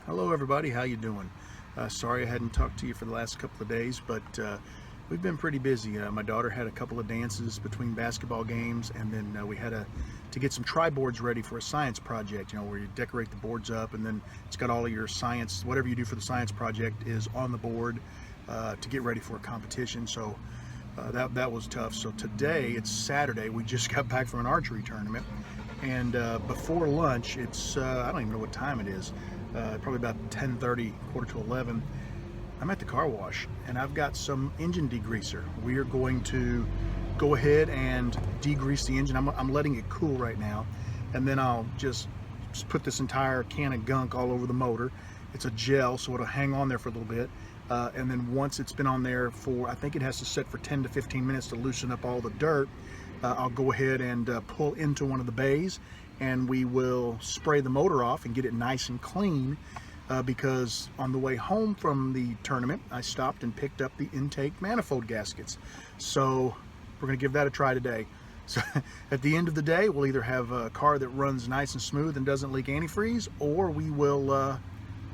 Hello everybody, how you doing? Sorry I hadn't talked to you for the last couple of days, but we've been pretty busy. My daughter had a couple of dances between basketball games, and then we had to get some tri-boards ready for a science project, where you decorate the boards up, and then it's got all of your science, whatever you do for the science project is on the board to get ready for a competition. So that was tough. So today, it's Saturday, we just got back from an archery tournament, and before lunch, it's I don't even know what time it is. Probably about 10:30, quarter to 11. I'm at the car wash and I've got some engine degreaser. We are going to go ahead and degrease the engine. I'm letting it cool right now, and then I'll just put this entire can of gunk all over the motor. It's a gel, so it'll hang on there for a little bit, and then once it's been on there for, I think it has to set for 10 to 15 minutes to loosen up all the dirt, I'll go ahead and pull into one of the bays, and we will spray the motor off and get it nice and clean, because on the way home from the tournament I stopped and picked up the intake manifold gaskets. So we're going to give that a try today. So at the end of the day, we'll either have a car that runs nice and smooth and doesn't leak antifreeze, or we will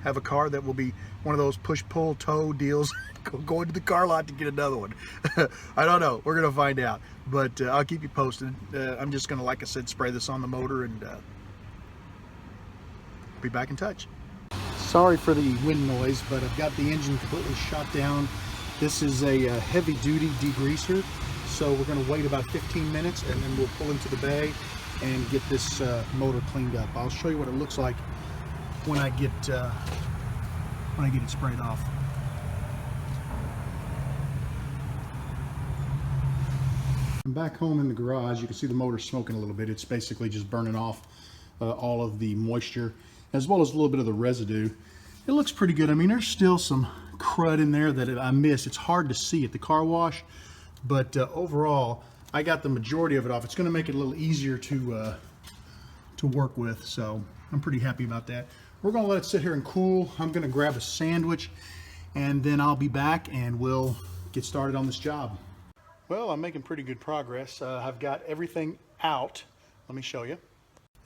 have a car that will be one of those push pull tow deals, go into the car lot to get another one. I don't know, we're gonna find out, but I'll keep you posted. I'm just gonna, like I said, spray this on the motor and be back in touch. Sorry for the wind noise, but I've got the engine completely shot down. This is a heavy duty degreaser, so we're gonna wait about 15 minutes and then we'll pull into the bay and get this motor cleaned up. I'll show you what it looks like when I get it sprayed off. I'm back home in the garage. You can see the motor smoking a little bit. It's basically just burning off all of the moisture, as well as a little bit of the residue. It looks pretty good. I mean, there's still some crud in there that I miss. It's hard to see at the car wash, but overall, I got the majority of it off. It's going to make it a little easier to work with, so I'm pretty happy about that. We're going to let it sit here and cool. I'm going to grab a sandwich, and then I'll be back and we'll get started on this job. Well, I'm making pretty good progress. I've got everything out. Let me show you.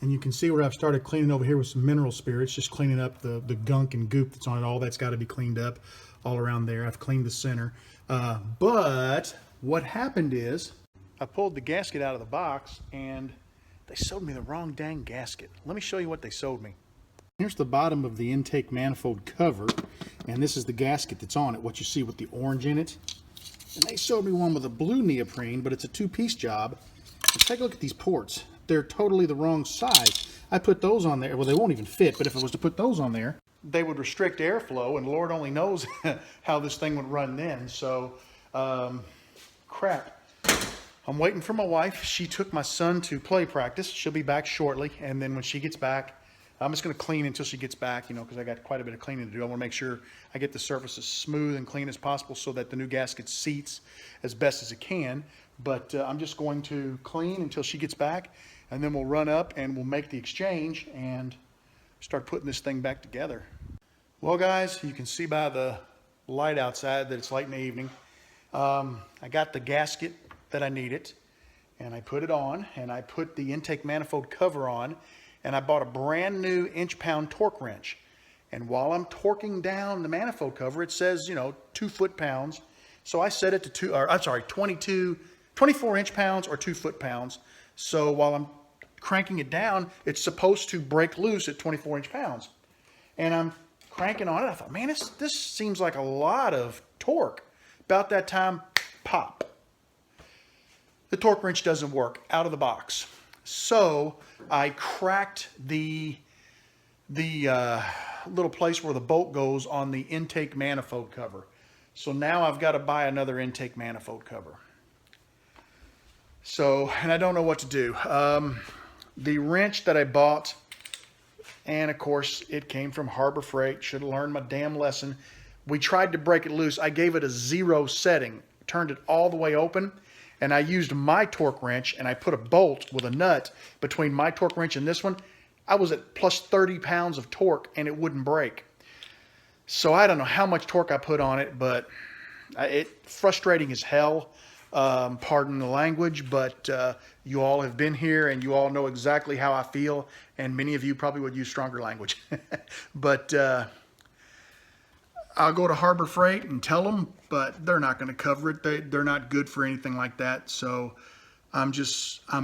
And you can see where I've started cleaning over here with some mineral spirits, just cleaning up the gunk and goop that's on it. All that's got to be cleaned up all around there. I've cleaned the center. But what happened is I pulled the gasket out of the box and they sold me the wrong dang gasket. Let me show you what they sold me. Here's the bottom of the intake manifold cover, and this is the gasket that's on it, what you see with the orange in it. And they showed me one with a blue neoprene, but it's a two-piece job. And take a look at these ports. They're totally the wrong size. I put those on there. Well, they won't even fit, but if I was to put those on there, they would restrict airflow, and Lord only knows how this thing would run then. So, crap. I'm waiting for my wife. She took my son to play practice. She'll be back shortly, and then when she gets back, I'm just going to clean until she gets back, because I got quite a bit of cleaning to do. I want to make sure I get the surface as smooth and clean as possible so that the new gasket seats as best as it can. But I'm just going to clean until she gets back, and then we'll run up and we'll make the exchange and start putting this thing back together. Well, guys, you can see by the light outside that it's late in the evening. I got the gasket that I needed, and I put it on, and I put the intake manifold cover on, and I bought a brand new inch-pound torque wrench. And while I'm torquing down the manifold cover, it says, 2 foot-pounds. So I set it to 24 inch-pounds or 2 foot-pounds. So while I'm cranking it down, it's supposed to break loose at 24 inch-pounds. And I'm cranking on it. I thought, man, this seems like a lot of torque. About that time, pop. The torque wrench doesn't work out of the box. So I cracked the little place where the bolt goes on the intake manifold cover. So now I've got to buy another intake manifold cover. So, and I don't know what to do. The wrench that I bought, and of course it came from Harbor Freight, should have learned my damn lesson. We tried to break it loose. I gave it a 0 setting, turned it all the way open, and I used my torque wrench, and I put a bolt with a nut between my torque wrench and this one. I was at plus 30 pounds of torque, and it wouldn't break. So I don't know how much torque I put on it, but it's frustrating as hell. Pardon the language, but you all have been here and you all know exactly how I feel, and many of you probably would use stronger language. But I'll go to Harbor Freight and tell them, but they're not going to cover it. They're not good for anything like that. So I'm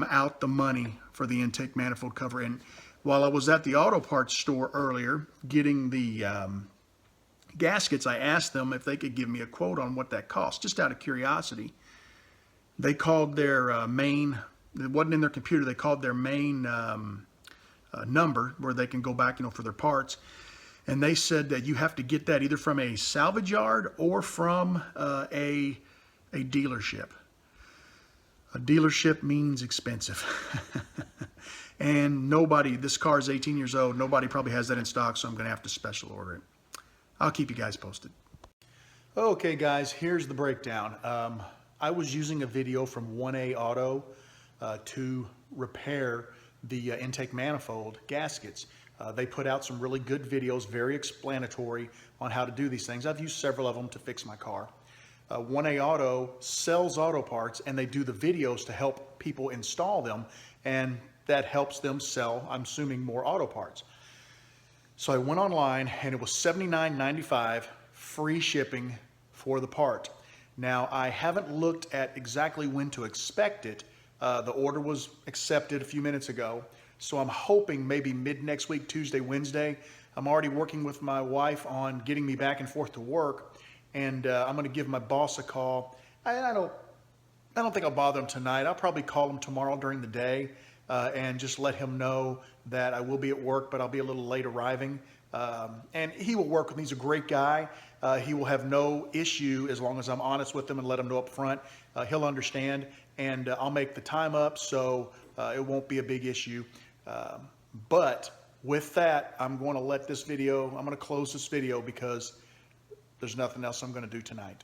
out the money for the intake manifold cover. And while I was at the auto parts store earlier getting the gaskets, I asked them if they could give me a quote on what that cost, just out of curiosity. They called their main, it wasn't in their computer, they called their main number where they can go back, for their parts. And they said that you have to get that either from a salvage yard or from a dealership. A dealership means expensive. And this car is 18 years old, nobody probably has that in stock, so I'm going to have to special order it. I'll keep you guys posted. Okay guys, here's the breakdown. I was using a video from 1A Auto to repair the intake manifold gaskets. They put out some really good videos, very explanatory on how to do these things. I've used several of them to fix my car. 1A Auto sells auto parts, and they do the videos to help people install them, and that helps them sell, I'm assuming, more auto parts. So I went online, and it was $79.95 free shipping for the part. Now, I haven't looked at exactly when to expect it. The order was accepted a few minutes ago, so I'm hoping maybe mid next week, Tuesday, Wednesday. I'm already working with my wife on getting me back and forth to work, and I'm going to give my boss a call. I don't think I'll bother him tonight. I'll probably call him tomorrow during the day and just let him know that I will be at work, but I'll be a little late arriving. And he will work with me. He's a great guy. He will have no issue as long as I'm honest with him and let him know up front. He'll understand, and I'll make the time up, so it won't be a big issue. But with that, I'm going to close this video because there's nothing else I'm going to do tonight.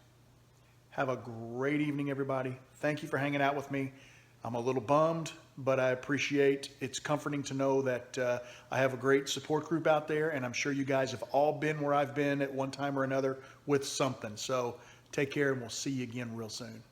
Have a great evening, everybody. Thank you for hanging out with me. I'm a little bummed, but I appreciate it's comforting to know that I have a great support group out there, and I'm sure you guys have all been where I've been at one time or another with something. So take care, and we'll see you again real soon.